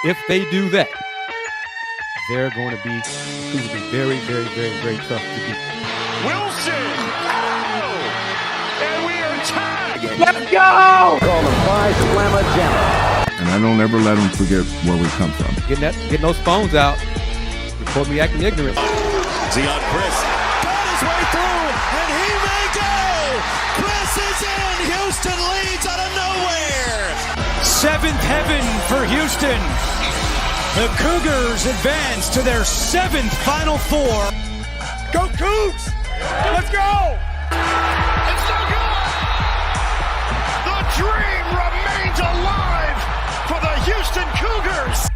If they do that, they're going to be very, very, very, very tough to beat. Wilson! Oh! And we are tied! Let's go! Call them by Slamma Jamma. And I don't ever let them forget where we come from. Getting those phones out. Report me acting ignorant. Zion Chris got his way through, and he may go! Chris is in! Houston leads out of nowhere! Seventh heaven for Houston. The Cougars advance to their seventh Final Four. Go Cougs! Let's go! It's so good! The dream remains alive for the Houston Cougars!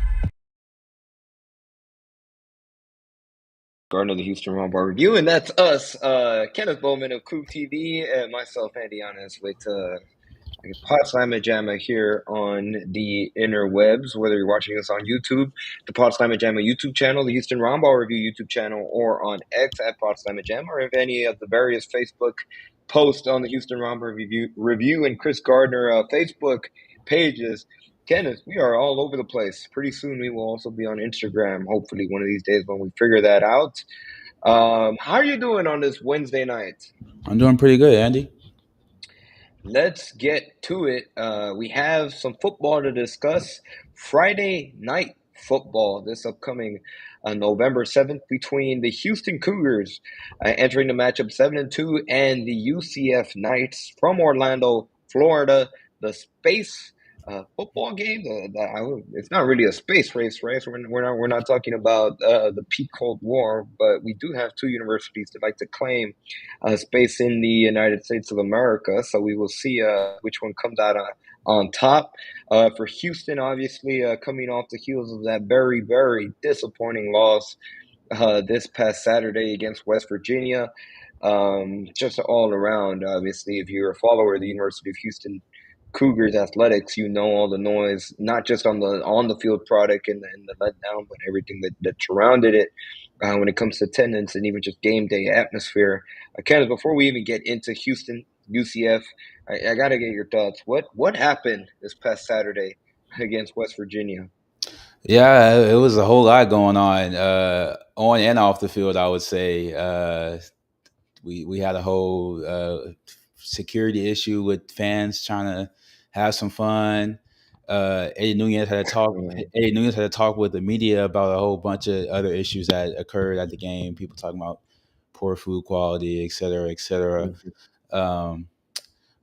Gardner, the Houston Rumbar Review, and that's us, Kenneth Bowman of Coog TV, and myself, Andy Yanez, with Pod Slamma Jamma here on the interwebs, whether you're watching us on YouTube, the Pod Slamma Jamma YouTube channel, the Houston Rumbar Review YouTube channel, or on X at Pod Slamma Jamma, or if any of the various Facebook posts on the Houston Rumbar Review and Chris Gardner Facebook pages. Kenneth, we are all over the place. Pretty soon we will also be on Instagram, hopefully one of these days when we figure that out. How are you doing on this Wednesday night? I'm doing pretty good, Andy. Let's get to it. We have some football to discuss. Friday night football this upcoming November 7th between the Houston Cougars entering the matchup 7-2 and the UCF Knights from Orlando, Florida. The space football game. It's not really a space race, right? So we're not talking about the peak Cold War, but we do have two universities that like to claim space in the United States of America. So we will see which one comes out on top. For Houston, obviously, coming off the heels of that very, very disappointing loss this past Saturday against West Virginia. Just all around, obviously, if you're a follower of the University of Houston Cougars athletics, you know all the noise, not just on the field product and the letdown, but everything that surrounded it when it comes to attendance and even just game day atmosphere. Kenneth, before we even get into Houston, UCF, I got to get your thoughts. What happened this past Saturday against West Virginia? Yeah, it was a whole lot going on and off the field, I would say. We had a whole security issue with fans trying to have some fun. Eddie Yanez had to talk with the media about a whole bunch of other issues that occurred at the game. People talking about poor food quality, et cetera, et cetera. Mm-hmm.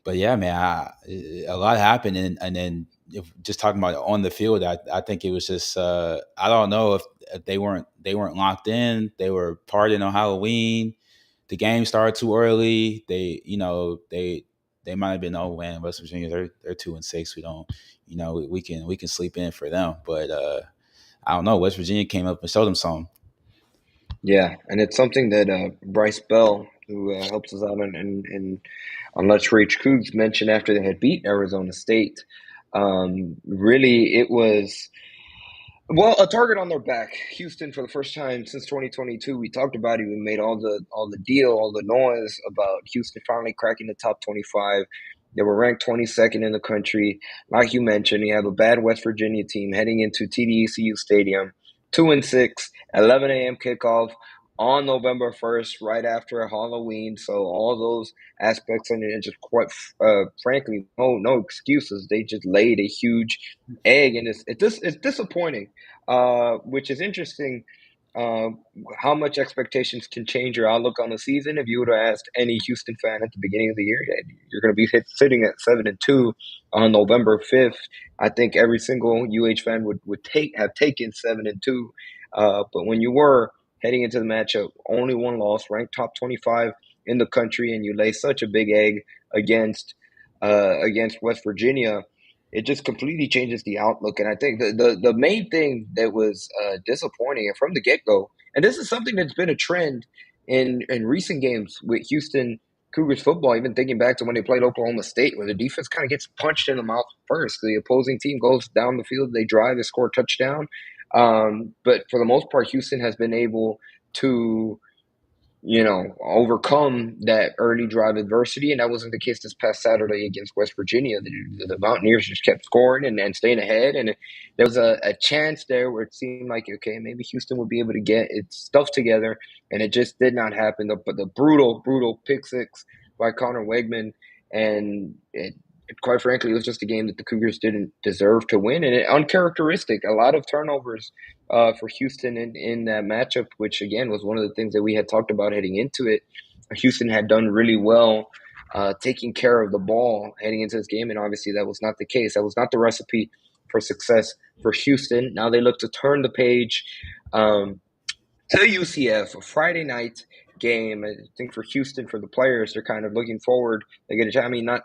But yeah, man, a lot happened, and then if just talking about on the field, I think it was just I don't know if they weren't locked in. They were partying on Halloween. The game started too early. They might have been, oh man, West Virginia, they're 2-6. We don't, we can sleep in for them. But I don't know. West Virginia came up and showed them something. Yeah, and it's something that Bryce Bell, who helps us out on Let's Rage Cougs, mentioned after they had beat Arizona State. Really, it was a target on their back. Houston, for the first time since 2022, we talked about it. We made all the deal, all the noise about Houston finally cracking the top 25. They were ranked 22nd in the country. Like you mentioned, you have a bad West Virginia team heading into TD-ECU Stadium, 2-6, 11 a.m. kickoff on November 1st, right after Halloween. So all those aspects, and just quite frankly, no excuses. They just laid a huge egg, and it's disappointing, which is interesting. How much expectations can change your outlook on the season. If you would have asked any Houston fan at the beginning of the year, you're going to be sitting at 7-2 on November 5th. I think every single UH fan would have taken 7-2. But when you were heading into the matchup, only one loss, ranked top 25 in the country, and you lay such a big egg against West Virginia, it just completely changes the outlook. And I think the main thing that was disappointing from the get-go, and this is something that's been a trend in recent games with Houston Cougars football, even thinking back to when they played Oklahoma State, where the defense kind of gets punched in the mouth first. The opposing team goes down the field, they drive, they score a touchdown. But for the most part, Houston has been able to overcome that early drive adversity. And that wasn't the case this past Saturday against West Virginia. The Mountaineers just kept scoring and staying ahead. And there was a chance there where it seemed like, okay, maybe Houston would be able to get its stuff together. And it just did not happen. But the brutal pick six by Connor Wegman. And quite frankly, it was just a game that the Cougars didn't deserve to win. And uncharacteristic, a lot of turnovers for Houston in that matchup, which, again, was one of the things that we had talked about heading into it. Houston had done really well taking care of the ball heading into this game, and obviously that was not the case. That was not the recipe for success for Houston. Now they look to turn the page to UCF, a Friday night game. I think for Houston, for the players, they're kind of looking forward. They get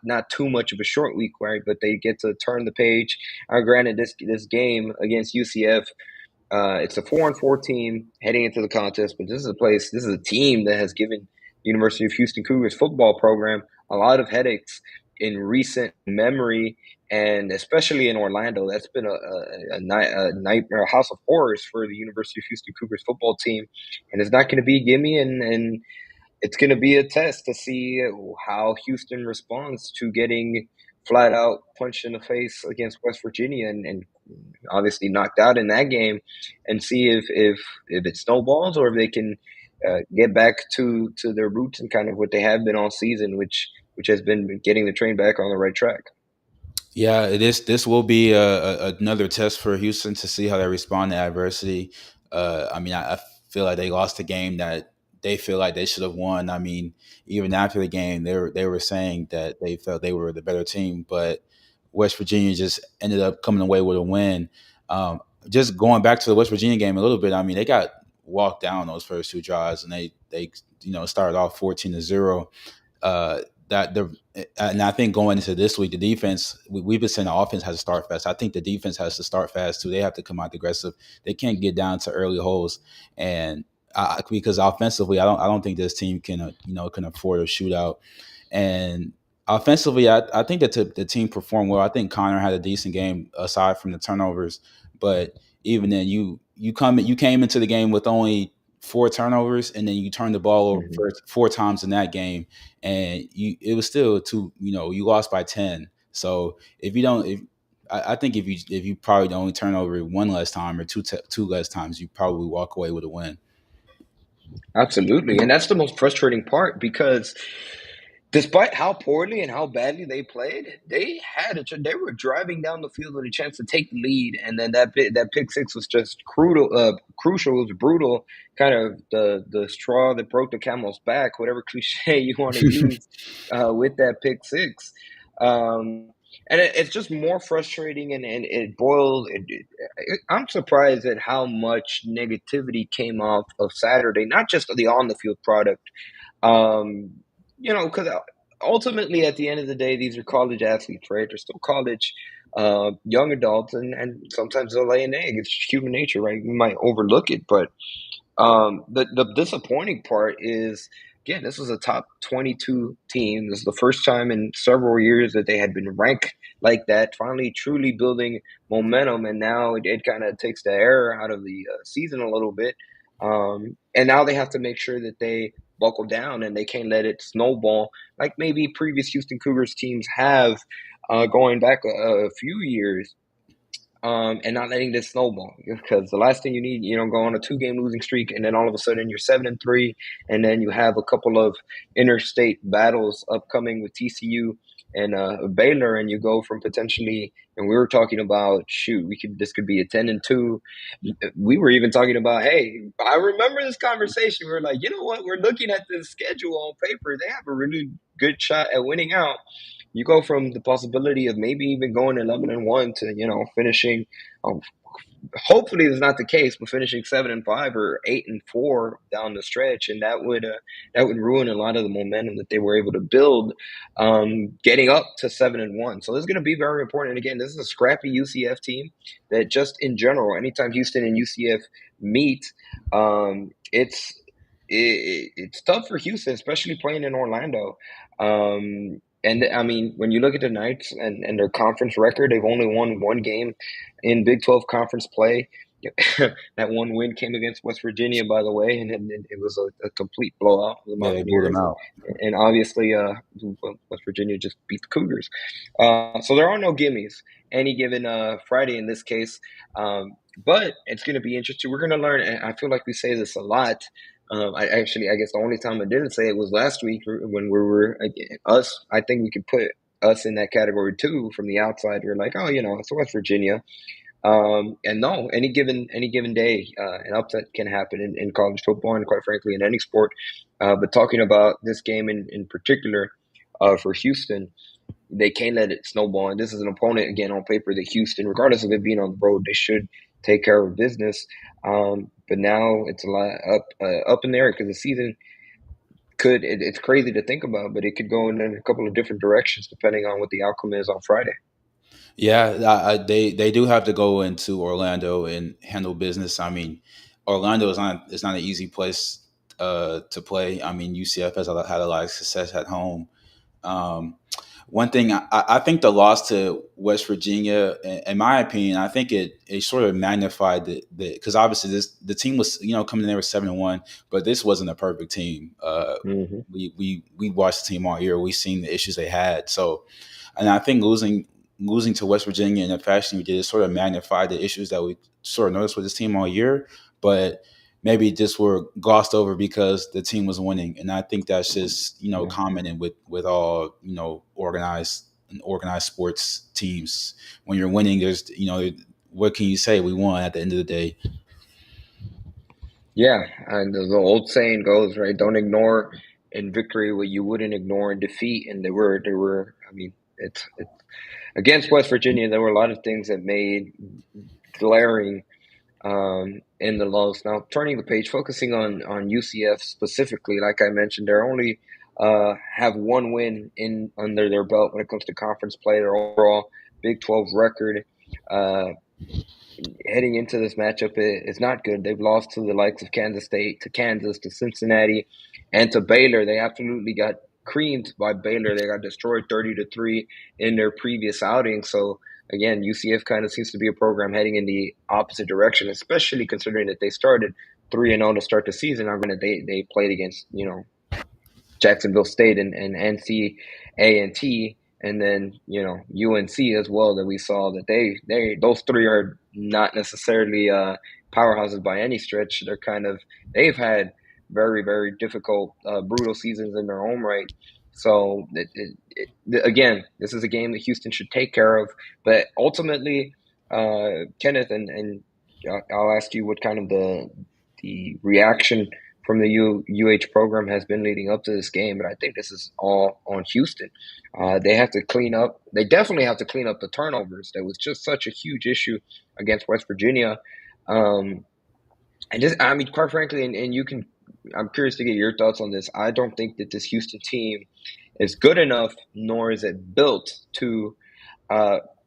not too much of a short week, right? But they get to turn the page. Granted, this game against UCF, it's a 4-4 team heading into the contest, but this is a team that has given University of Houston Cougars football program a lot of headaches in recent memory, and especially in Orlando. That's been a nightmare, a house of horrors for the University of Houston Cougars football team, and it's not going to be gimme, and it's going to be a test to see how Houston responds to getting flat out punched in the face against West Virginia and obviously knocked out in that game, and see if it snowballs or if they can get back to their roots and kind of what they have been all season, which has been getting the train back on the right track. Yeah, this will be another test for Houston to see how they respond to adversity. I feel like they lost a game that they feel like they should have won. I mean, even after the game, they were saying that they felt they were the better team, but West Virginia just ended up coming away with a win. Just going back to the West Virginia game a little bit, I mean, they got walked down those first two drives, and they started off 14-0. And I think going into this week, the defense, we've been saying the offense has to start fast. I think the defense has to start fast too. They have to come out aggressive. They can't get down to early holes, and because offensively, I don't think this team can afford a shootout. And offensively, I think that the team performed well. I think Connor had a decent game aside from the turnovers, but even then, you came into the game with only 4 turnovers, and then you turned the ball over 4 times in that game, and it was still you lost by 10. So I think if you probably only turn over 1 less time or two less times, you probably walk away with a win. Absolutely, and that's the most frustrating part, because despite how poorly and how badly they played, they were driving down the field with a chance to take the lead, and then that pick six was just crucial. It was brutal, kind of the straw that broke the camel's back, whatever cliche you want to use, with that pick six. And it's just more frustrating, and it boiled. I'm surprised at how much negativity came off of Saturday, not just the on the field product. Because ultimately, at the end of the day, these are college athletes, right? They're still college young adults, and sometimes they'll lay an egg. It's human nature, right? You might overlook it, but the disappointing part is, again, this was a top 22 team. This is the first time in several years that they had been ranked like that, finally truly building momentum, and now it kind of takes the air out of the season a little bit. And now they have to make sure that they buckle down and they can't let it snowball like maybe previous Houston Cougars teams have going back a few years, and not letting this snowball, because the last thing you need, go on a 2-game losing streak, and then all of a sudden you're 7-3, and then you have a couple of interstate battles upcoming with TCU and Baylor, and you go from potentially, and we were talking about, this could be a 10-2. We were even talking about, hey, I remember this conversation. We were like, you know what? We're looking at this schedule on paper. They have a really good shot at winning out. You go from the possibility of maybe even going 11-1 to, finishing, hopefully it's not the case, but finishing 7-5 or 8-4 down the stretch, and that would ruin a lot of the momentum that they were able to build, getting up to 7-1. So this is going to be very important. And again, this is a scrappy UCF team that, just in general, anytime Houston and UCF meet, it's tough for Houston, especially playing in Orlando. And I mean, when you look at the Knights and their conference record, they've only won 1 game in Big 12 conference play. That one win came against West Virginia, by the way, and it was a complete blowout for the Yeah, they blew them Mountaineers. out. And obviously, West Virginia just beat the Cougars. So there are no gimmies any given Friday in this case. But it's going to be interesting. We're going to learn, and I feel like we say this a lot. I guess the only time I didn't say it was last week when we were us. I think we could put us in that category too. From the outside, you're like, oh, it's West Virginia. And no, any given day, an upset can happen in college football and quite frankly in any sport. But talking about this game in particular, for Houston, they can't let it snowball. And this is an opponent, again, on paper that Houston, regardless of it being on the road, they should take care of business. But now it's a lot up in the air because the season it's crazy to think about, but it could go in a couple of different directions depending on what the outcome is on Friday. Yeah, they do have to go into Orlando and handle business. I mean, Orlando is not an easy place to play. I mean, UCF has had a lot of success at home. One thing I think the loss to West Virginia, in my opinion, I think it sort of magnified the because obviously the team was coming in there with 7-1, but this wasn't a perfect team. We watched the team all year. We've seen the issues they had. So, and I think losing to West Virginia in the fashion we did, it sort of magnified the issues that we sort of noticed with this team all year, but maybe just were glossed over because the team was winning. And I think that's just, common with all, organized sports teams. When you're winning, there's, what can you say? We won at the end of the day. Yeah, and the old saying goes, right? Don't ignore in victory what you wouldn't ignore in defeat. And they were. I mean, it's against West Virginia. There were a lot of things that made glaring in the loss. Now, turning the page, focusing on UCF specifically, like I mentioned, they're only have one win under their belt when it comes to conference play. Their overall Big 12 record heading into this matchup is not good. They've lost to the likes of Kansas State, to Kansas, to Cincinnati, and to Baylor. They absolutely got creamed by Baylor. They got destroyed 30-3 in their previous outing. So again, UCF kind of seems to be a program heading in the opposite direction, especially considering that they started 3-0 to start the season. They played against Jacksonville State and NC-A&T, and then UNC as well. That we saw that those three are not necessarily powerhouses by any stretch. They've had very, very difficult, brutal seasons in their own right. So, again, this is a game that Houston should take care of. But ultimately, Kenneth, and I'll ask you what kind of the reaction from the UH program has been leading up to this game. But I think this is all on Houston. They have to clean up. They definitely have to clean up the turnovers. That was just such a huge issue against West Virginia. Quite frankly, and you can. I'm curious to get your thoughts on this. I don't think that this Houston team is good enough, nor is it built to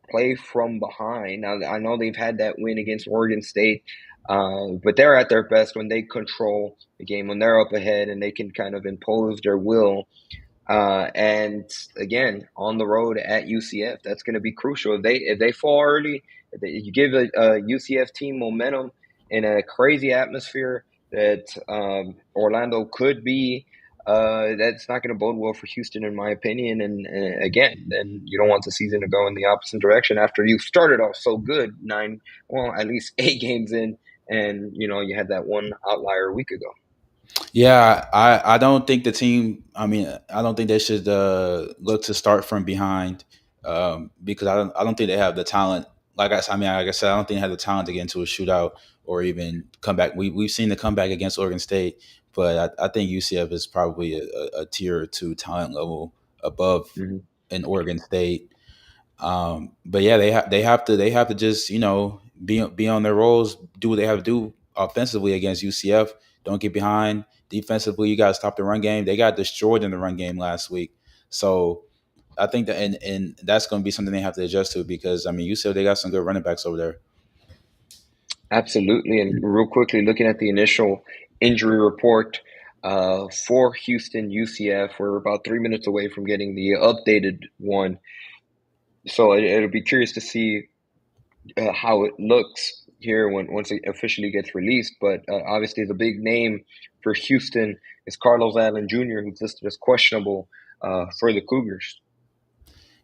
play from behind. Now, I know they've had that win against Oregon State, but they're at their best when they control the game, when they're up ahead and they can kind of impose their will. And again, on the road at UCF, that's going to be crucial. If they fall early, you give a UCF team momentum in a crazy atmosphere that Orlando could be, that's not going to bode well for Houston, in my opinion. And again, then you don't want the season to go in the opposite direction after you started off so good, at least 8 games in, and you had that one outlier a week ago. Yeah, I don't think the team. I mean, I don't think they should look to start from behind because I don't think they have the talent. Like I said, I don't think they have the talent to get into a shootout or even come back. We've seen the comeback against Oregon State, but I think UCF is probably a tier or two talent level above in Oregon State. But yeah, they have to just be on their roles, do what they have to do offensively against UCF. Don't get behind. Defensively, you got to stop the run game. They got destroyed in the run game last week. So I think that and that's going to be something they have to adjust to because, UCF, they got some good running backs over there. Absolutely. And real quickly, looking at the initial injury report for Houston UCF, we're about 3 minutes away from getting the updated one. So it'll be curious to see how it looks here once it officially gets released. But obviously, the big name for Houston is Carlos Allen Jr., who's listed as questionable for the Cougars.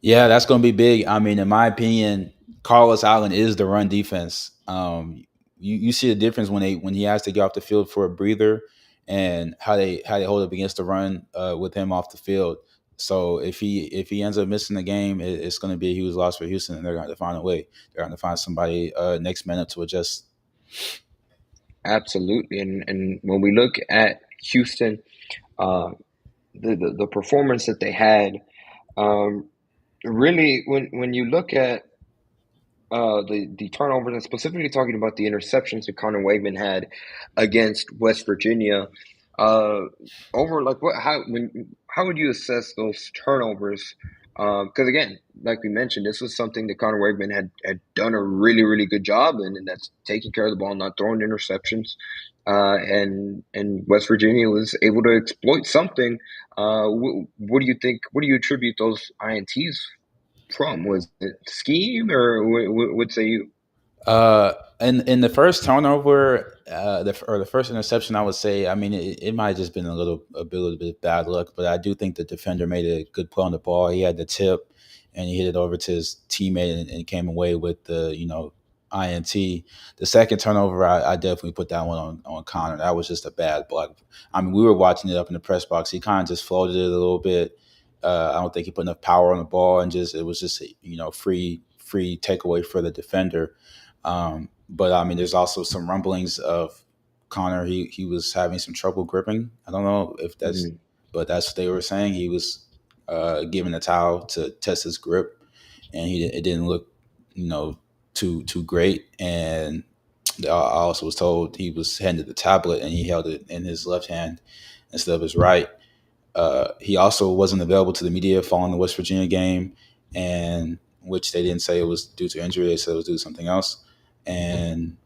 Yeah, that's going to be big. I mean, in my opinion, Carlos Allen is the run defense. You see the difference when he has to get off the field for a breather, and how they hold up against the run with him off the field. So if he ends up missing the game, it's going to be a huge loss for Houston, and they're going to find a way. They're going to find somebody next minute to adjust. Absolutely, and when we look at Houston, the performance that they had, really when you look at the turnovers, and specifically talking about the interceptions that Connor Wegman had against West Virginia, over like how would you assess those turnovers? Because again, like we mentioned, this was something that Connor Wegman had done a really good job in, and that's taking care of the ball, not throwing interceptions. And West Virginia was able to exploit something. What do you think? What do you attribute those INTs from? Was it scheme, or what say you? In the first turnover, the first interception, I would say, I mean, it might have just been a little bit bad luck, but I do think the defender made a good play on the ball. He had the tip, and he hit it over to his teammate, and came away with the INT. The second turnover, I definitely put that one on Connor. That was just a bad block. I mean, we were watching it up in the press box. He kind of just floated it a little bit. I don't think he put enough power on the ball, and it was just free takeaway for the defender. But I mean, there's also some rumblings of Connor. He was having some trouble gripping. I don't know if that's, but that's what they were saying. He was given a towel to test his grip, and it didn't look, too great. And I also was told he was handed the tablet and he held it in his left hand instead of his right. He also wasn't available to the media following the West Virginia game, and which they didn't say it was due to injury. They said it was due to something else. And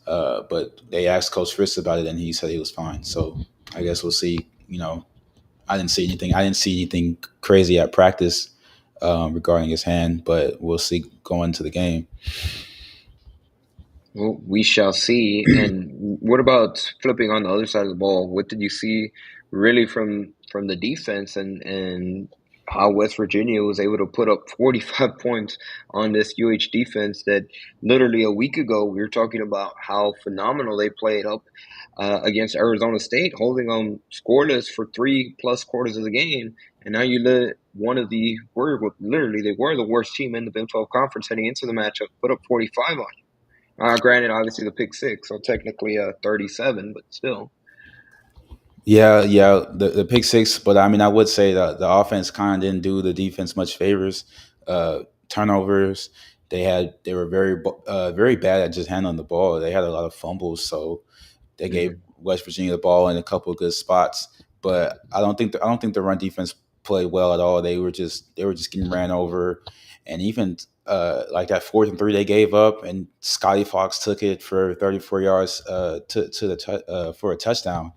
but they asked Coach Fritz about it, and he said he was fine. So I guess we'll see. I didn't see anything. I didn't see anything crazy at practice regarding his hand, but we'll see going into the game. Well, we shall see. And what about flipping on the other side of the ball? What did you see really from the defense, and how West Virginia was able to put up 45 points on this UH defense that literally a week ago we were talking about how phenomenal they played up against Arizona State, holding them scoreless for 3+ quarters of the game. And now you let they were the worst team in the Big 12 Conference heading into the matchup, put up 45 on you. Granted, obviously the pick six, so technically 37, but still. Yeah, the pick six, but I mean, I would say that the offense kind of didn't do the defense much favors. Turnovers, they were very bad at just handling the ball. They had a lot of fumbles, so they gave West Virginia the ball in a couple of good spots. But I don't think the run defense played well at all. They were just getting ran over, and even like that 4th and 3 they gave up, and Scotty Fox took it for 34 yards for a touchdown.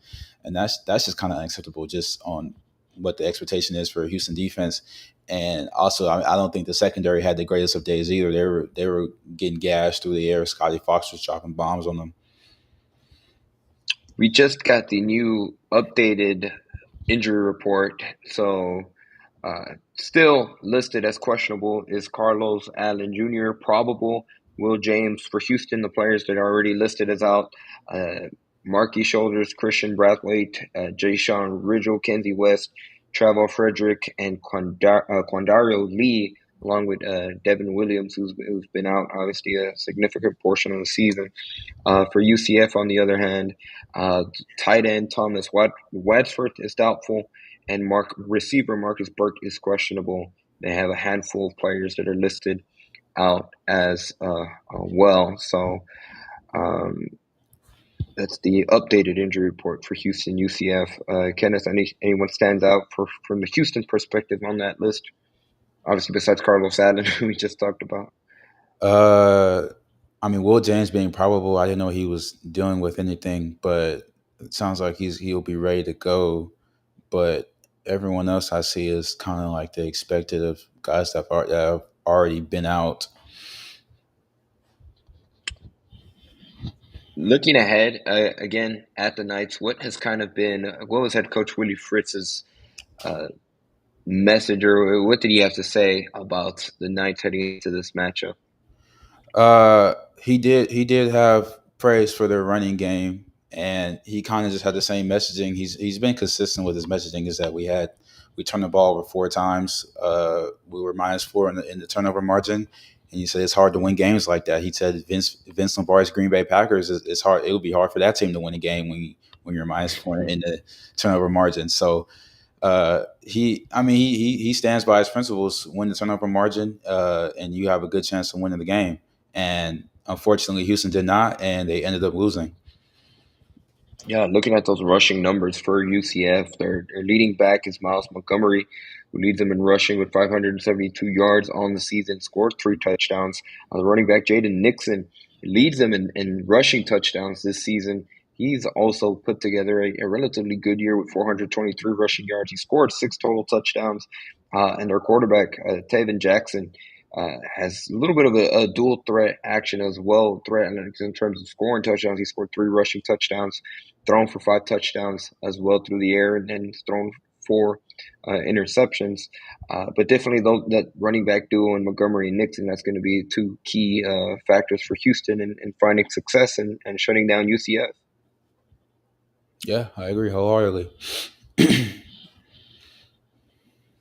And that's just kind of unacceptable, just on what the expectation is for Houston defense. And also, I don't think the secondary had the greatest of days either. They were getting gashed through the air. Scotty Fox was dropping bombs on them. We just got the new updated injury report. So still listed as questionable is Carlos Allen Jr., probable. Will James for Houston, the players that are already listed as out. Marquis Shoulders, Christian Brathwaite, Jay-Sean Ridgel, Kenzie West, Trevor Frederick, and Quandario Lee, along with Devin Williams, who's been out obviously a significant portion of the season. For UCF, on the other hand, tight end Thomas Wadsworth is doubtful, and receiver Marcus Burke is questionable. They have a handful of players that are listed out as well. So that's the updated injury report for Houston UCF. Kenneth, anyone stands out from the Houston perspective on that list? Obviously, besides Carlos Allen, who we just talked about. I mean, Will James being probable, I didn't know he was dealing with anything, but it sounds like he'll be ready to go. But everyone else I see is kind of like the expected of guys that have already been out. Looking ahead, again at the Knights, what was head coach Willie Fritz's uh, message, or what did he have to say about the Knights heading into this matchup? He did have praise for their running game, and he kind of just had the same messaging. He's been consistent with his messaging. Is that we turned the ball over 4 times. We were -4 in the turnover margin, and he said it's hard to win games like that. He said Vince Lombardi's Green Bay Packers is hard. It would be hard for that team to win a game when you're -4 in the turnover margin. So he stands by his principles. Win the turnover margin, and you have a good chance of winning the game. And unfortunately, Houston did not, and they ended up losing. Yeah, looking at those rushing numbers for UCF, their leading back is Miles Montgomery, who leads them in rushing with 572 yards on the season, scored 3 touchdowns. The running back Jaden Nixon leads them in rushing touchdowns this season. He's also put together a relatively good year with 423 rushing yards. He scored 6 total touchdowns. And their quarterback, Taven Jackson, has a little bit of a dual threat action as well. Threat in terms of scoring touchdowns. He scored 3 rushing touchdowns, thrown for 5 touchdowns as well through the air, and then thrown 4 interceptions. But definitely that running back duo in Montgomery and Nixon, that's going to be 2 key factors for Houston in finding success and shutting down UCF. Yeah, I agree wholeheartedly.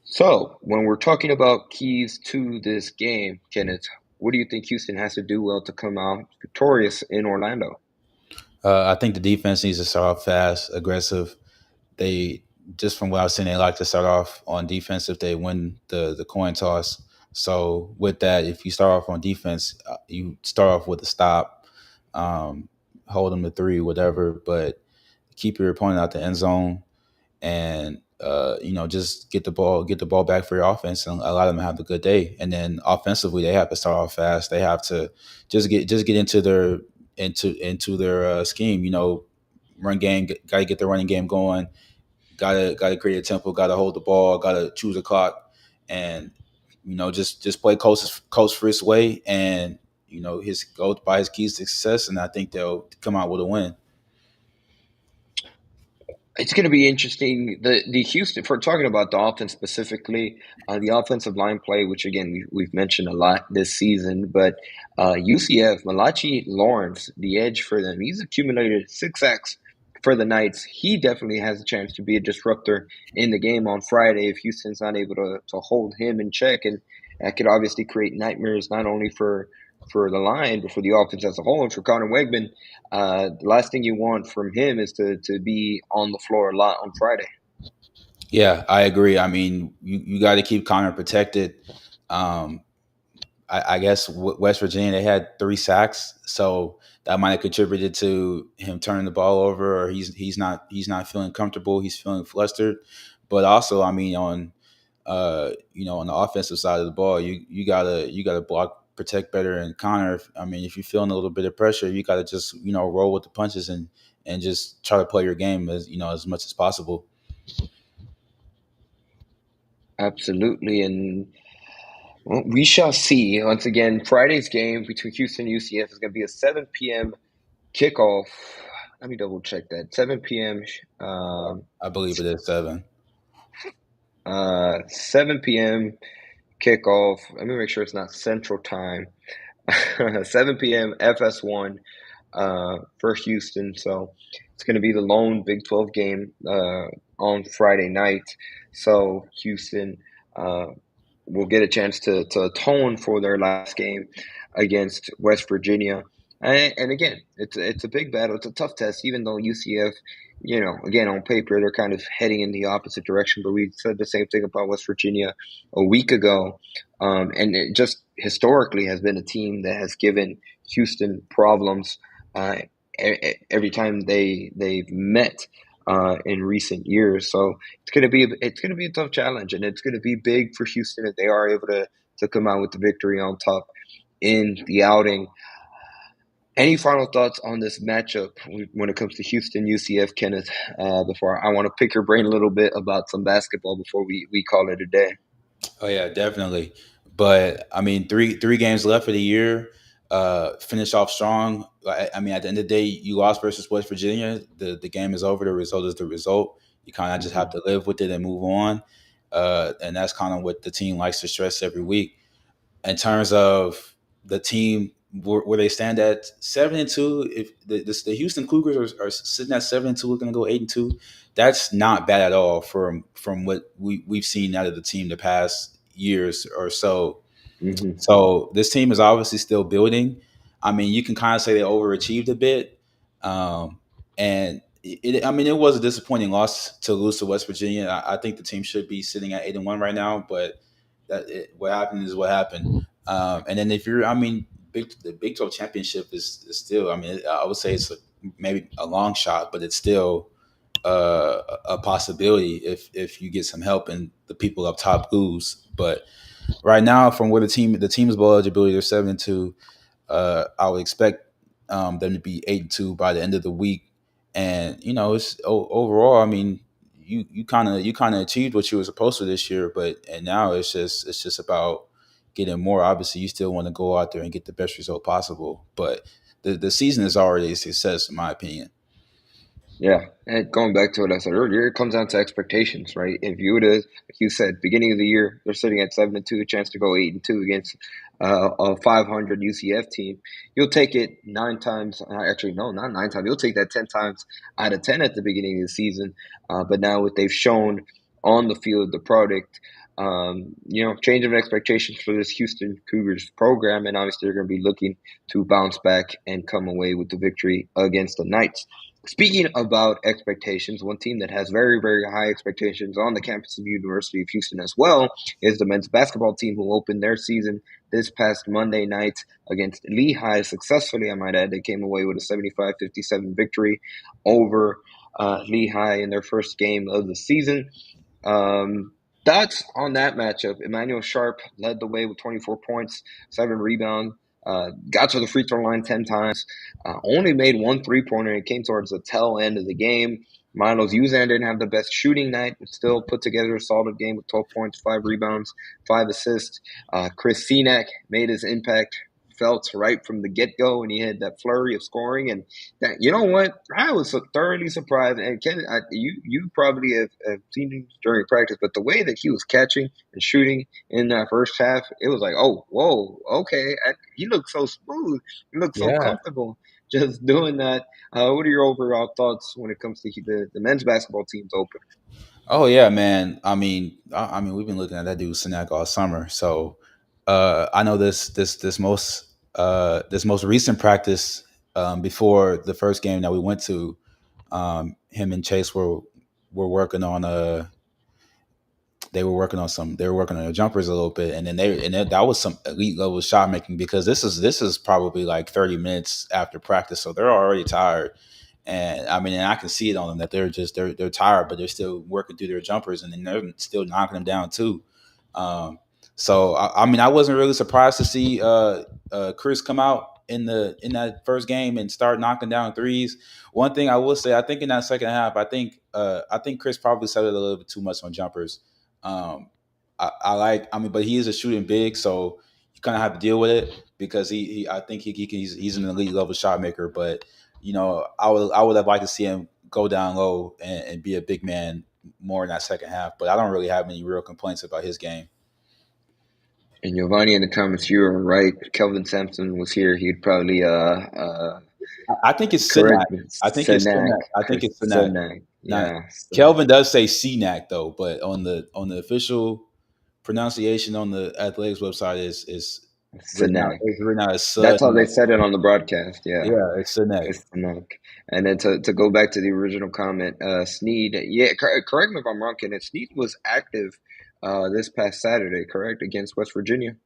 So, when we're talking about keys to this game, Kenneth, what do you think Houston has to do well to come out victorious in Orlando? I think the defense needs to start off fast, aggressive. They just from what I've seen, they like to start off on defense if they win the coin toss. So with that, if you start off on defense, you start off with a stop, hold them to 3, whatever, but keep your opponent out the end zone, and just get the ball back for your offense and allow them to have a good day. And then offensively, they have to start off fast. They have to just get into their scheme. Run game, got to get the running game going. Got to create a tempo. Got to hold the ball. Got to choose a clock, and just play Coach Fritz's way, and his go by his keys to success. And I think they'll come out with a win. It's going to be interesting. The Houston, for talking about the offense specifically, the offensive line play, which again we've mentioned a lot this season, but UCF, Malachi Lawrence, the edge for them, he's accumulated 6 sacks for the Knights. He definitely has a chance to be a disruptor in the game on Friday if Houston's not able to hold him in check, and that could obviously create nightmares not only for the line, but for the offense as a whole. And for Connor Wegman, the last thing you want from him is to be on the floor a lot on Friday. Yeah, I agree. I mean, you got to keep Connor protected. I guess West Virginia, they had 3 sacks, so that might have contributed to him turning the ball over, or he's not feeling comfortable. He's feeling flustered. But also, I mean, on on the offensive side of the ball, you gotta block, protect better. And Connor, I mean, if you're feeling a little bit of pressure, you got to just roll with the punches and just try to play your game as much as possible. Absolutely, and well, we shall see. Once again, Friday's game between Houston and UCF is going to be a 7 p.m. kickoff. Let me double check that. 7 p.m. I believe it is 7. 7 p.m. kickoff. Let me make sure it's not Central Time. 7 p.m. FS1 for Houston. So it's going to be the lone Big 12 game on Friday night. So Houston will get a chance to atone for their last game against West Virginia. And again, it's a big battle. It's a tough test, even though UCF, again, on paper, they're kind of heading in the opposite direction. But we said the same thing about West Virginia a week ago. And it just historically has been a team that has given Houston problems every time they've met in recent years. So it's gonna be a tough challenge, and it's gonna be big for Houston if they are able to come out with the victory on top in the outing. Any final thoughts on this matchup when it comes to Houston UCF, Kenneth? Before I want to pick your brain a little bit about some basketball before we call it a day. Oh yeah, definitely. But I mean, three games left for the year. finish off strong. I mean, at the end of the day, you lost versus West Virginia. The game is over. The result is the result. You kind of just have to live with it and move on. And that's kind of what the team likes to stress every week. In terms of the team, where they stand at 7-2, if the Houston Cougars are sitting at 7-2, we're going to go 8-2. That's not bad at all from what we've seen out of the team the past years or so. Mm-hmm. So this team is obviously still building. I mean, you can kind of say they overachieved a bit, and it was a disappointing loss to lose to West Virginia. I think the team should be sitting at 8-1 right now, but what happened is what happened. And then the Big 12 championship is still. I mean, I would say it's maybe a long shot, but it's still a possibility if you get some help and the people up top lose. But right now, from where the team's bowl eligibility, they're 7-2. I would expect them to be 8-2 by the end of the week. And it's overall. I mean, you kind of achieved what you were supposed to this year, and now it's just about getting more. Obviously, you still want to go out there and get the best result possible, but the season is already a success, in my opinion. Yeah, and going back to what I said earlier, it comes down to expectations, right? If you would have, like you said, beginning of the year, they're sitting at 7-2, a chance to go 8-2 against a 500 UCF team. You'll take it 9 times. Actually, no, not 9 times. You'll take that 10 times out of 10 at the beginning of the season. But now what they've shown on the field, the product, change of expectations for this Houston Cougars program, and obviously they're going to be looking to bounce back and come away with the victory against the Knights. Speaking about expectations, one team that has very, very high expectations on the campus of the University of Houston as well is the men's basketball team, who opened their season this past Monday night against Lehigh successfully, I might add. They came away with a 75-57 victory over Lehigh in their first game of the season. Thoughts on that matchup? Emmanuel Sharp led the way with 24 points, 7 rebounds. Got to the free throw line 10 times, only made 1 3-pointer. It came towards the tail end of the game. Milos Uzan didn't have the best shooting night, but still put together a solid game with 12 points, 5 rebounds, 5 assists. Chris Senack made his impact felt right from the get-go, and he had that flurry of scoring. And that, you know what? I was thoroughly surprised. And Kenneth, you probably have seen him during practice, but the way that he was catching and shooting in that first half, it was like, oh, whoa, okay. He looked so smooth. He looked so comfortable just doing that. What are your overall thoughts when it comes to the men's basketball team's open? Oh yeah, man. I mean, we've been looking at that dude Senack all summer. So I know this most recent practice before the first game that we went to. Him and Chase were working on they were working on their jumpers a little bit, and then that was some elite level shot making, because this is probably like 30 minutes after practice, so they're already tired. And I mean, and I can see it on them that they're tired, but they're still working through their jumpers, and then they're still knocking them down too. So I mean, I wasn't really surprised to see Chris come out in that first game and start knocking down threes. One thing I will say, I think in that second half, I think Chris probably settled a little bit too much on jumpers. But he is a shooting big, so you kind of have to deal with it, because I think he's an elite level shot maker. But I would have liked to see him go down low and be a big man more in that second half. But I don't really have any real complaints about his game. And Giovanni, in the comments, you were right. Kelvin Sampson was here. He'd probably I think it's Senack. I think it's Senack. Yeah. Kelvin does say Senack though, but on the official pronunciation on the athletics website is Senack. It's written out as That's how they said it on the broadcast. Yeah. Yeah, it's Senack. It's Senack. And then to go back to the original comment, Sneed. Yeah, correct me if I'm wrong, Kenneth. Sneed was active this past Saturday, correct, against West Virginia.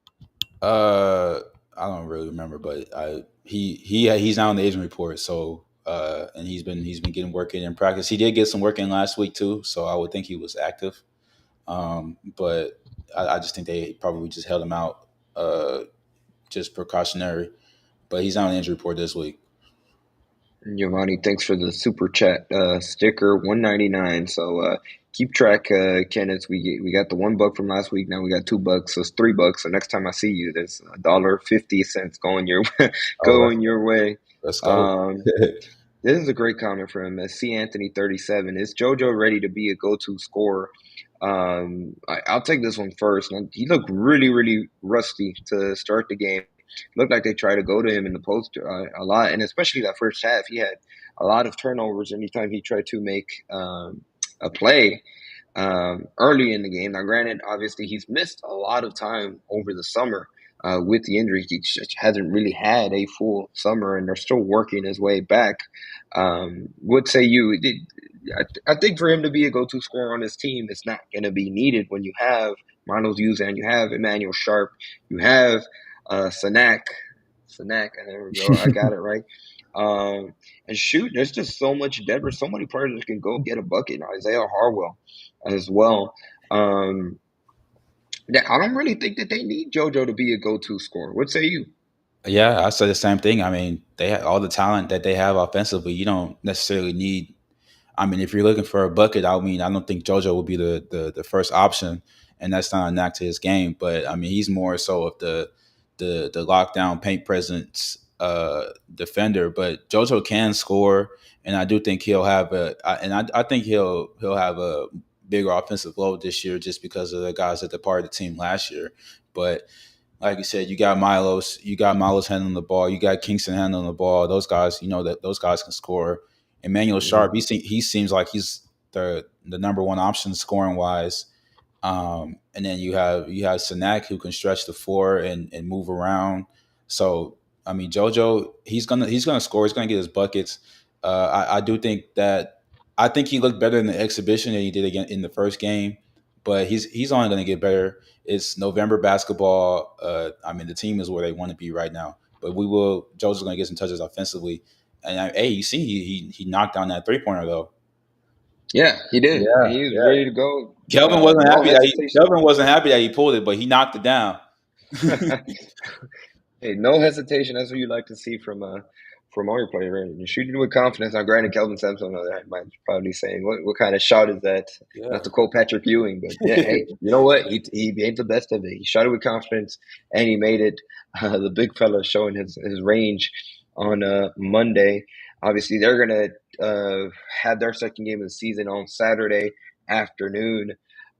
I don't really remember, but he's now on the agent report. So and he's been getting work in practice. He did get some work in last week too, so I would think he was active. But I just think they probably just held him out, just precautionary. But he's on the injury report this week. Giovanni, thanks for the super chat sticker, $1.99. So keep track, Kenneth. We got the $1 from last week. Now we got $2, so it's $3. So next time I see you, there's $1.50 going your Oh, going your way. let's go. Um, this is a great comment from C. Anthony 37. Is JoJo ready to be a go-to scorer? I'll take this one first. He looked really, really rusty to start the game. Looked like they tried to go to him in the post a lot, and especially that first half, he had a lot of turnovers anytime he tried to make a play early in the game. Now, granted, obviously he's missed a lot of time over the summer with the injury. He just hasn't really had a full summer, and they're still working his way back. What say you? I think for him to be a go-to scorer on his team, it's not going to be needed when you have Ronald Uzan, you have Emmanuel Sharp, you have Sanak, and there we go, I got it right. And shoot, there's just so much depth. There's so many players that can go get a bucket. Now, Isaiah Harwell as well. That I don't really think that they need JoJo to be a go-to scorer. What say you? Yeah, I said the same thing. I mean, they have all the talent that they have offensively. You don't necessarily need. I mean, if you're looking for a bucket, I mean, I don't think JoJo will be the first option, and that's not a knock to his game. But I mean, he's more so of the lockdown paint presence defender. But JoJo can score, and I do think he'll have I think he'll have a bigger offensive load this year just because of the guys that departed the team last year. But like you said, you got Milos handling the ball, you got Kingston handling the ball. Those guys, that those guys can score. Emmanuel Sharp, he seems like he's the number one option scoring wise. And then you have Sanak who can stretch the floor and move around. So I mean, JoJo, he's gonna score. He's gonna get his buckets. I do think that I think he looked better in the exhibition than he did again in the first game, but he's only gonna get better. It's November basketball. I mean, the team is where they want to be right now. But JoJo's gonna get some touches offensively. And hey, you see, he knocked down that 3-pointer though. Yeah, he did. Yeah, He was yeah. ready to go. Kelvin wasn't No happy hesitation. Kelvin wasn't happy that he pulled it, but he knocked it down. Hey, no hesitation. That's what you like to see from all your players. Right? You're shooting with confidence. Now, granted, Kelvin Sampson on the other hand might probably saying, "What kind of shot is that?" Yeah. Not to quote Patrick Ewing, but yeah, hey, you know what? He made the best of it. He shot it with confidence, and he made it. The big fella showing his range on Monday. Obviously, they're gonna have their second game of the season on Saturday afternoon.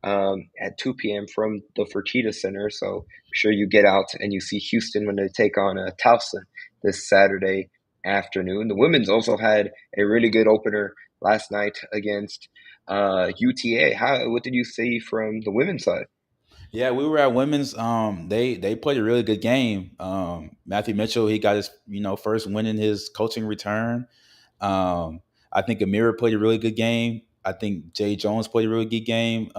At 2 p.m. from the Fertitta Center. So I'm sure you get out and you see Houston when they take on Towson this Saturday afternoon. The women's also had a really good opener last night against UTA. What did you see from the women's side? Yeah, we were at women's. They played a really good game. Matthew Mitchell, he got his first win in his coaching return. I think Amira played a really good game. I think Jay Jones played a really good game.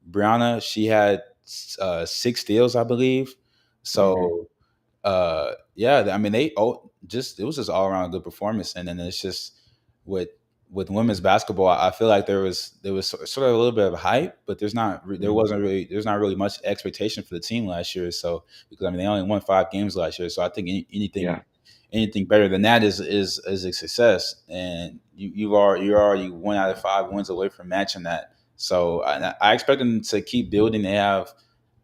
Brianna, she had 6 steals, I believe. So, yeah, I mean, it was just all around a good performance. And then it's just with women's basketball, I feel like there was sort of a little bit of hype, but there's not really much expectation for the team last year. So because I mean they only won 5 games last year, so I think anything better than that is a success. And you're already 1 out of 5 wins away from matching that. So I expect them to keep building. They have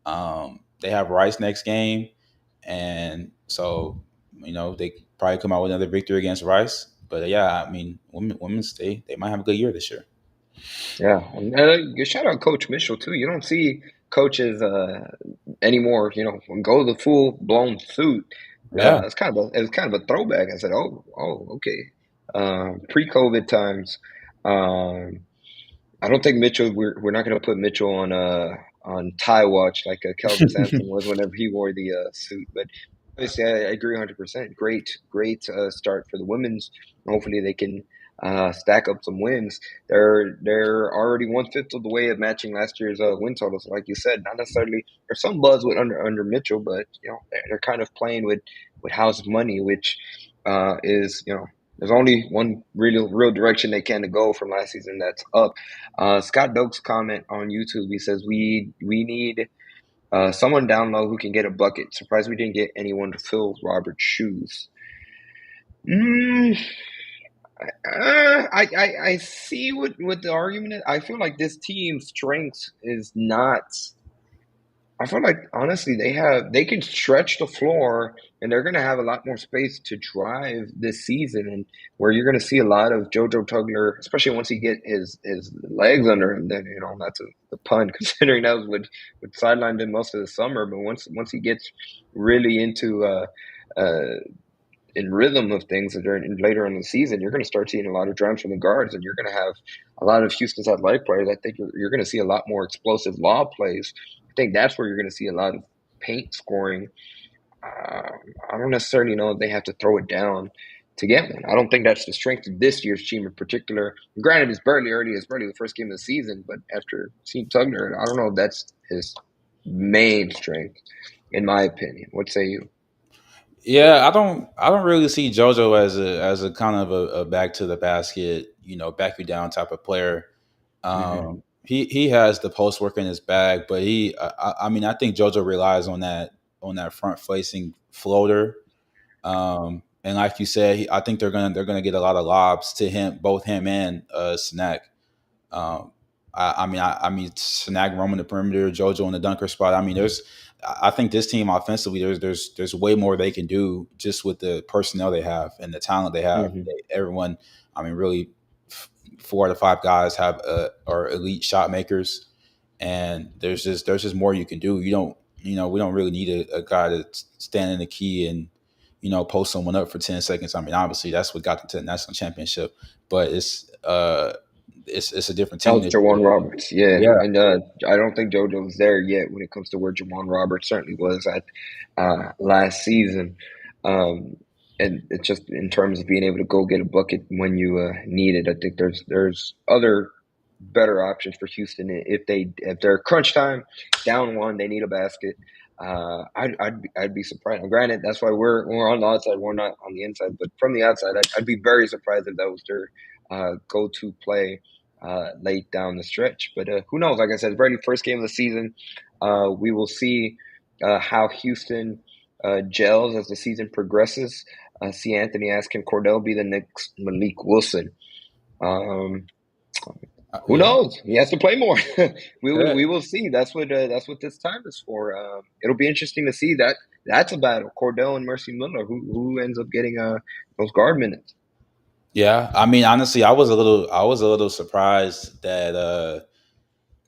Rice next game, and so they probably come out with another victory against Rice. But yeah, I mean, women's they might have a good year this year. Yeah, and shout out Coach Mitchell too. You don't see coaches anymore. Go the full blown suit. Yeah. It's kind of a throwback. I said, oh, okay. Pre-COVID times. I don't think Mitchell. We're not going to put Mitchell on tie watch like Kelvin Sampson was whenever he wore the suit. But obviously, I agree 100%. Great start for the women's. Hopefully, they can stack up some wins. They're already 1/5 of the way of matching last year's win totals. Like you said, not necessarily. There's some buzz with under Mitchell, but they're kind of playing with house money, which is there's only one real direction they can go from last season. That's up. Scott Doak's comment on YouTube. He says we need someone down low who can get a bucket. Surprised we didn't get anyone to fill Robert's shoes. I see what the argument is. I feel like this team's strength is not. I feel like honestly they can stretch the floor and they're going to have a lot more space to drive this season, and where you're going to see a lot of JoJo Tugler, especially once he get his legs under him. Then that's a pun considering that was what sidelined him most of the summer. But once he gets really into in rhythm of things later in the season, you're going to start seeing a lot of drives from the guards, and you're going to have a lot of Houston's athletic players. I think you're going to see a lot more explosive lob plays. I think that's where you're going to see a lot of paint scoring. I don't necessarily know if they have to throw it down to get one. I don't think that's the strength of this year's team in particular. Granted, it's barely the first game of the season, but after seeing Tugner, I don't know if that's his main strength, in my opinion. What say you? Yeah, I don't really see JoJo as a kind of a back to the basket, back you down type of player. He has the post work in his bag, but I mean I think JoJo relies on that front facing floater. And like you said, I think they're gonna get a lot of lobs to him, both him and Snack. Um, I mean, Snag roaming the perimeter, JoJo in the dunker spot. I mean, I think this team offensively, there's way more they can do just with the personnel they have and the talent they have. Everyone, I mean, really, 4 out of 5 guys are elite shot makers, and there's just more you can do. We don't really need a guy to stand in the key and post someone up for 10 seconds. I mean, obviously that's what got them to the national championship, but it's a different team. Jawan Roberts, yeah. And I don't think JoJo's there yet when it comes to where Jawan Roberts certainly was at last season. And it's just in terms of being able to go get a bucket when you need it. I think there's other better options for Houston if they're crunch time down one, they need a basket. I'd be surprised. Now, granted, that's why we're on the outside, we're not on the inside. But from the outside, I'd be very surprised if that was their go-to play late down the stretch. But who knows? Like I said, it's barely first game of the season. We will see how Houston gels as the season progresses. See Anthony ask, can Cordell be the next Malik Wilson? Who knows? He has to play more. We will see. That's what this time is for. It'll be interesting to see that. That's a battle. Cordell and Mercy Miller. Who ends up getting those guard minutes? Yeah, I mean, honestly, I was a little surprised that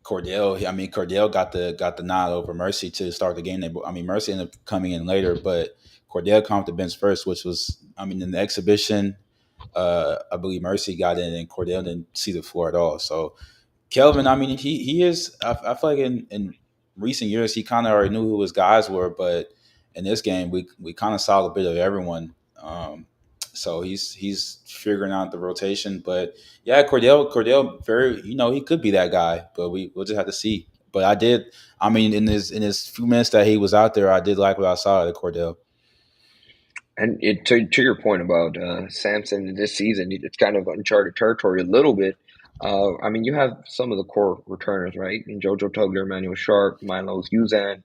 Cordell got the nod over Mercy to start the game. Mercy ended up coming in later, but Cordell came off the bench first, which was, in the exhibition, I believe Mercy got in and Cordell didn't see the floor at all. So Kelvin, he is. I feel like in recent years he kind of already knew who his guys were, but in this game we kind of saw a bit of everyone. So he's figuring out the rotation, but yeah, Cordell, very, he could be that guy, but we'll just have to see. But in his few minutes that he was out there, I did like what I saw of Cordell. And to your point about Sampson this season, it's kind of uncharted territory a little bit. You have some of the core returners, right? And JoJo Tugler, Emmanuel Sharp, Milos Uzan.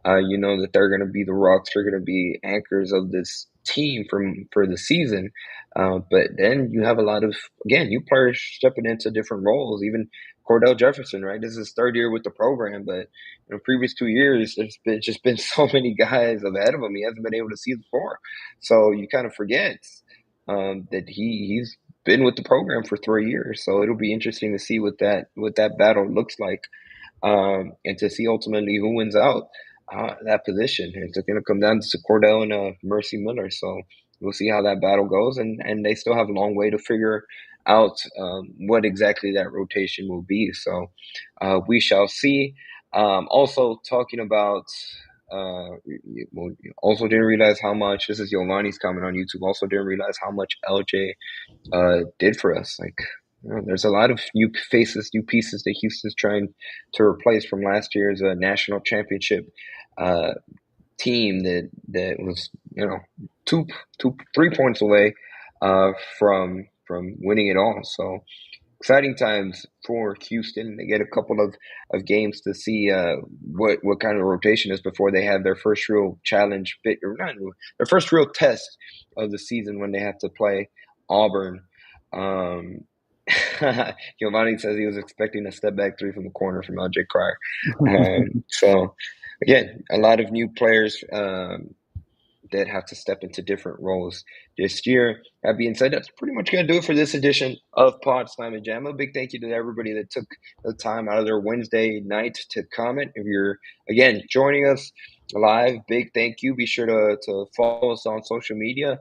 You know that they're going to be the rocks. They're going to be anchors of this team for the season. But then you have a lot of, again, new players stepping into different roles. Even Cordell Jefferson, right? This is his 3rd year with the program, but in the previous 2 years, there's just been so many guys ahead of him. He hasn't been able to see the floor. So you kind of forget that he's been with the program for 3 years. So it'll be interesting to see what that battle looks like, and to see ultimately who wins out that position. It's going to come down to Cordell and Mercy Miller. So we'll see how that battle goes, and they still have a long way to figure out what exactly that rotation will be. So we shall see. Also talking about, also didn't realize how much, this is Giovanni's comment on YouTube, also didn't realize how much LJ did for us. Like, there's a lot of new faces, new pieces that Houston's trying to replace from last year's national championship team that was 3 points away from winning it all. So exciting times for Houston. They get a couple of games to see what kind of rotation is before they have their first real challenge, their first real test of the season when they have to play Auburn Giovanni says he was expecting a step back three from the corner from LJ Cryer. So, again, a lot of new players that have to step into different roles this year. That being said, that's pretty much going to do it for this edition of Pod Slam and Jam. A big thank you to everybody that took the time out of their Wednesday night to comment. If you're, again, joining us live, big thank you. Be sure to follow us on social media.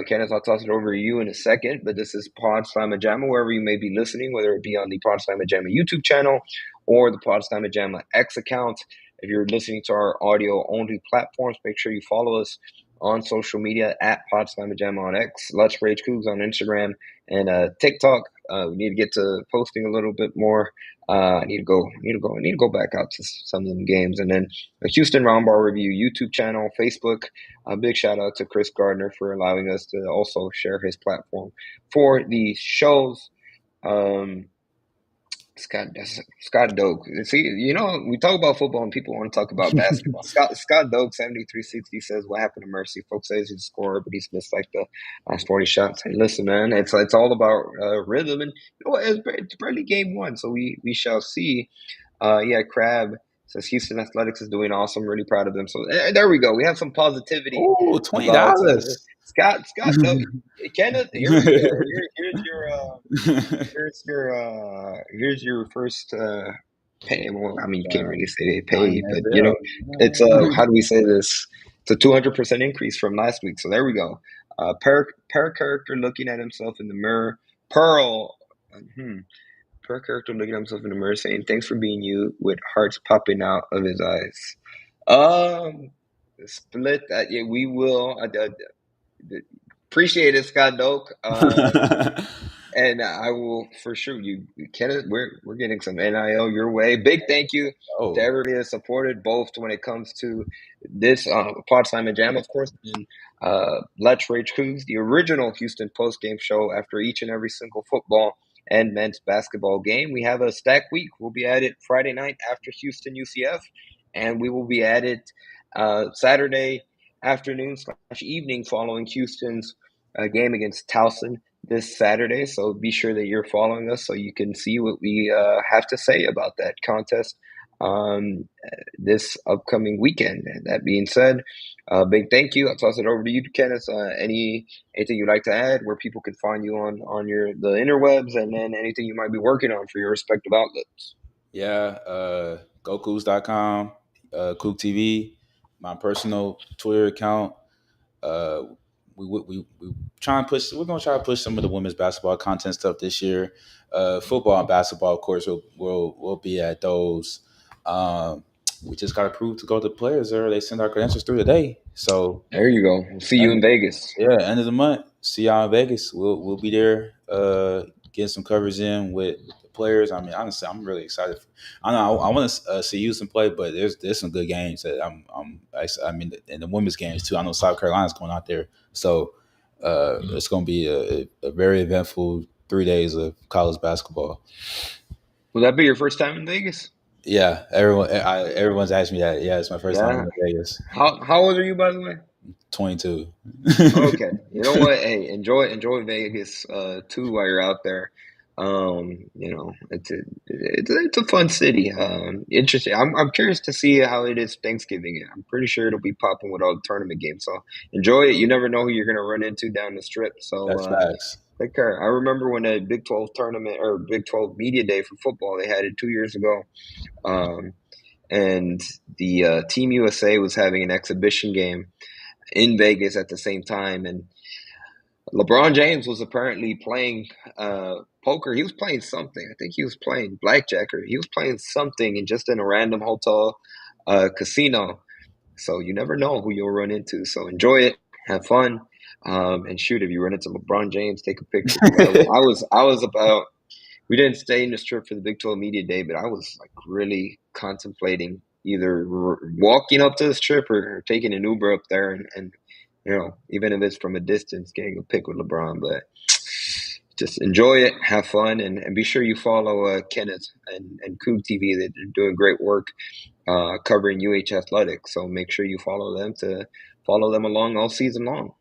Kenneth, I'll toss it over to you in a second, but this is Pod Slam and Jam, wherever you may be listening, whether it be on the Pod Slam and Jam YouTube channel or the Pod Slam and Jam X account. If you're listening to our audio-only platforms, make sure you follow us on social media at Pod Slam and Jam on X, Let's Rage Cougs on Instagram, and TikTok. We need to get to posting a little bit more. I need to go back out to some of them games, and then the Houston Roundball Review YouTube channel, Facebook. A big shout out to Chris Gardner for allowing us to also share his platform for these shows. Scott Doak. See, we talk about football and people want to talk about basketball. Scott Doak, 7360 says, "What happened to Mercy? Folks say he's a scorer, but he's missed like the last 40 shots." Hey, listen, man, it's all about rhythm, and it's barely game one, so we shall see. Crab says Houston Athletics is doing awesome. Really proud of them. So there we go. We have some positivity. Oh, $20. Scott Doak. Kenneth, here's your first pay. Well, I mean, you can't really say they pay, but it's how do we say this? It's a 200% increase from last week. So there we go. Per character looking at himself in the mirror. Per character looking at himself in the mirror, saying, "Thanks for being you," with hearts popping out of his eyes. Split that. Yeah, we will. Appreciate it, Scott Doak. And I will for sure. Kenneth, we're getting some NIL your way. Big thank you to everybody that supported both when it comes to this Pod Slam and Jam, of course, and Let's Rage Cougs, the original Houston post-game show after each and every single football and men's basketball game. We have a stacked week. We'll be at it Friday night after Houston UCF, and we will be at it Saturday afternoon/evening following Houston's game against Towson this Saturday. So be sure that you're following us so you can see what we have to say about that contest this upcoming weekend. And that being said, big thank you. I'll toss it over to you, Kenneth. Anything you'd like to add, where people can find you on the interwebs, and then anything you might be working on for your respective outlets? Yeah, GoCougs.com, Coog TV, my personal Twitter account. We try and push. We're gonna try to push some of the women's basketball content stuff this year. Football and basketball, of course, we'll be at those. We just got approved to go to the players there. They send our credentials through today. So there you go. We'll see you in Vegas. Yeah, end of the month. See y'all in Vegas. We'll be there. Getting some coverage in with the players. I mean, honestly, I'm really excited. I want to see Houston play, but there's some good games that I mean, in the women's games too. I know South Carolina's going out there, so it's going to be a very eventful 3 days of college basketball. Will that be your first time in Vegas? Yeah, everyone's asked me that. Yeah, it's my first time in Vegas. How old are you, by the way? 22. Okay. You know what? Hey, enjoy Vegas too while you're out there. It's a fun city. Interesting. I'm curious to see how it is Thanksgiving. I'm pretty sure it'll be popping with all the tournament games. So enjoy it. You never know who you're gonna run into down the strip. So that's facts. Take care. I remember when a Big 12 tournament or Big 12 media day for football, they had it 2 years ago. And the Team USA was having an exhibition game in Vegas at the same time, and LeBron James was apparently playing poker. He was playing something. I think he was playing blackjack, or he was playing something in a random hotel casino. So you never know who you'll run into. So enjoy it, have fun, and shoot, if you run into LeBron James, take a picture. I was about. We didn't stay in the strip for the Big 12 media day, but I was like really contemplating either walking up to the strip or taking an Uber up there and even if it's from a distance, getting a pic with LeBron. But just enjoy it, have fun, and be sure you follow Kenneth and Coog TV. They're doing great work covering UH athletics. So make sure you follow them along all season long.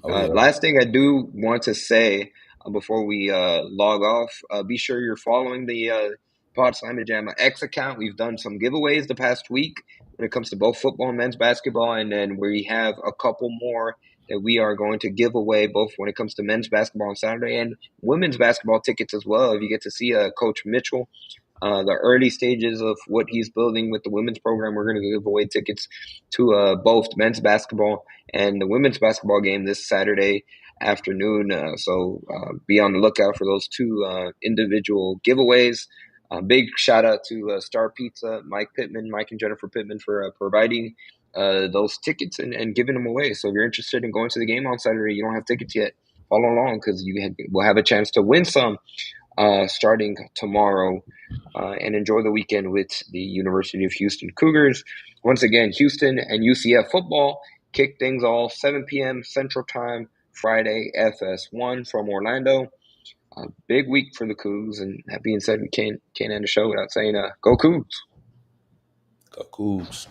Last thing I do want to say, before we log off. Be sure you're following the Pod Slam Jam X account. We've done some giveaways the past week when it comes to both football and men's basketball, and then we have a couple more that we are going to give away both when it comes to men's basketball on Saturday and women's basketball tickets as well. If you get to see Coach Mitchell, the early stages of what he's building with the women's program, we're going to give away tickets to both men's basketball and the women's basketball game this Saturday afternoon. So be on the lookout for those two individual giveaways. Big shout out to Star Pizza, Mike and Jennifer Pittman for providing those tickets and giving them away. So if you're interested in going to the game on Saturday, you don't have tickets yet, follow along because you will have a chance to win some starting tomorrow and enjoy the weekend with the University of Houston Cougars. Once again, Houston and UCF football kick things off 7 p.m. Central Time, Friday, FS1 from Orlando. A big week for the Cougs, and that being said, we can't end the show without saying, go Cougs. Go Cougs.